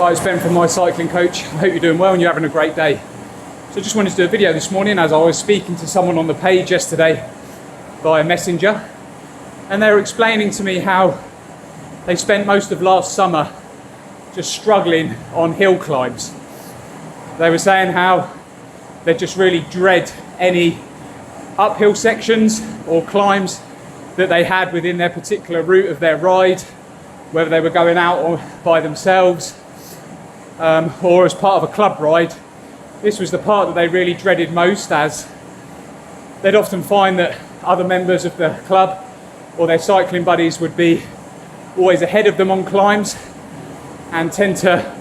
Hi, it's Ben from My Cycling Coach. I hope you're doing well and you're having a great day. So I just wanted to do a video this morning as I was speaking to someone on the page yesterday via Messenger, and they were explaining to me how they spent most of last summer just struggling on hill climbs. They were saying how they just really dread any uphill sections or climbs that they had within their particular route of their ride, whether they were going out or by themselves or as part of a club ride. This was the part that they really dreaded most, as they'd often find that other members of the club or their cycling buddies would be always ahead of them on climbs and tend to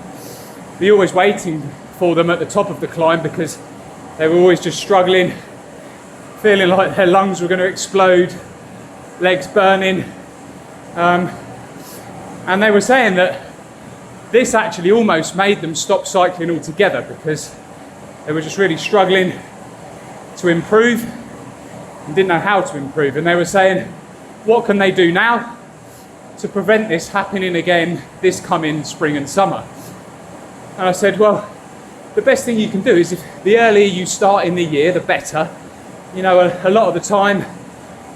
be always waiting for them at the top of the climb, because they were always just struggling, feeling like their lungs were going to explode, legs burning, and they were saying that this actually almost made them stop cycling altogether, because they were just really struggling to improve and didn't know how to improve. And they were saying, what can they do now to prevent this happening again this coming spring and summer? And I said, well, the best thing you can do is, if the earlier you start in the year, the better. You know, a lot of the time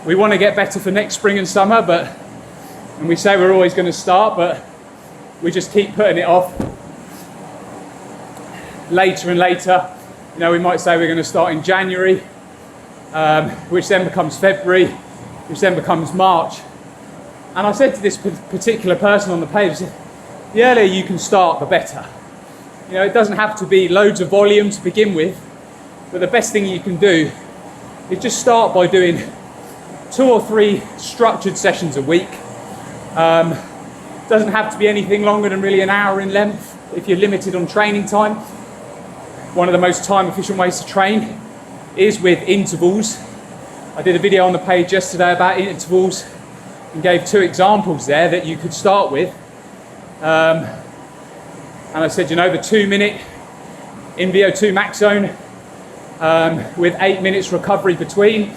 we want to get better for next spring and summer, and we say we're always going to start, but we just keep putting it off later and later. You know, we might say we're going to start in January, which then becomes February, which then becomes March. And I said to this particular person on the page, the earlier you can start, the better. You know, it doesn't have to be loads of volume to begin with, but the best thing you can do is just start by doing 2 or 3 structured sessions a week. Doesn't have to be anything longer than really an hour in length if you're limited on training time. One of the most time efficient ways to train is with intervals. I did a video on the page yesterday about intervals and gave 2 examples there that you could start with. And I said, you know, the 2-minute in VO2 max zone with 8 minutes recovery between.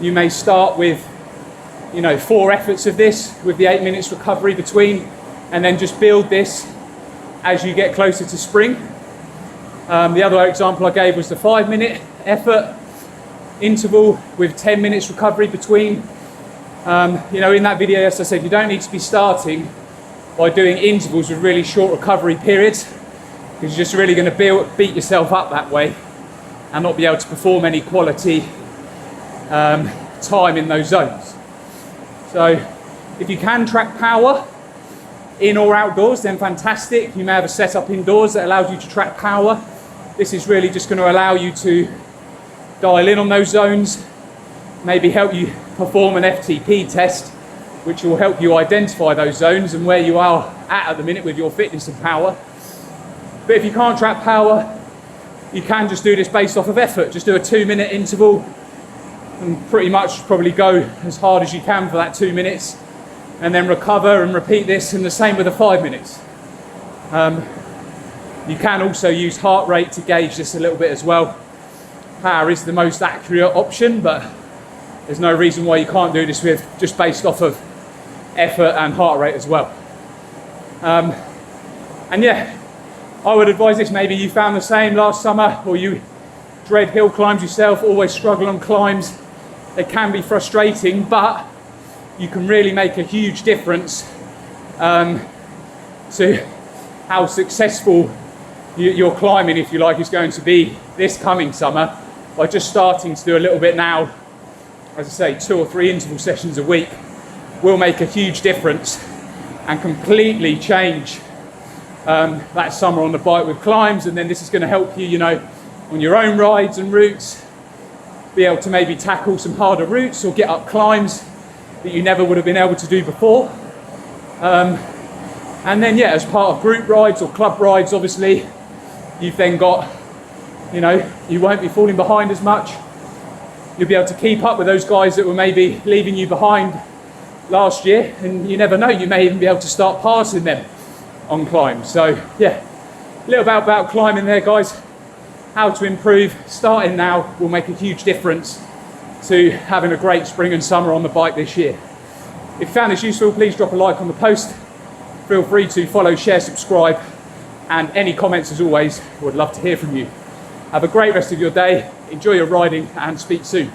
You may start with, you know, 4 efforts of this with the 8 minutes recovery between, and then just build this as you get closer to spring. The other example I gave was the 5-minute effort interval with 10 minutes recovery between. You know, in that video, as I said, you don't need to be starting by doing intervals with really short recovery periods, because you're just really going to beat yourself up that way and not be able to perform any quality time in those zones. So if you can track power in or outdoors, then fantastic. You may have a setup indoors that allows you to track power. This is really just going to allow you to dial in on those zones, maybe help you perform an FTP test, which will help you identify those zones and where you are at the minute with your fitness and power. But if you can't track power, you can just do this based off of effort. Just do a 2-minute interval and pretty much probably go as hard as you can for that 2 minutes, and then recover and repeat this, and the same with the 5 minutes. You can also use heart rate to gauge this a little bit as well. Power is the most accurate option, but there's no reason why you can't do this with just based off of effort and heart rate as well. And yeah, I would advise this. Maybe you found the same last summer, or you dread hill climbs yourself, always struggle on climbs. They can be frustrating, but you can really make a huge difference to how successful your climbing, if you like, is going to be this coming summer, by just starting to do a little bit now. As I say, 2 or 3 interval sessions a week will make a huge difference and completely change that summer on the bike with climbs. And then this is going to help you, you know, on your own rides and routes, be able to maybe tackle some harder routes or get up climbs that you never would have been able to do before. And then, yeah, as part of group rides or club rides, obviously, you've then got, you know, you won't be falling behind as much. You'll be able to keep up with those guys that were maybe leaving you behind last year, and you never know, you may even be able to start passing them on climbs. So yeah, a little bit about climbing there, guys. How to improve starting now will make a huge difference to having a great spring and summer on the bike this year. If you found this useful, please drop a like on the post. Feel free to follow, share, subscribe, And any comments, as always, would love to hear from you. Have a great rest of your day, enjoy your riding, and speak soon.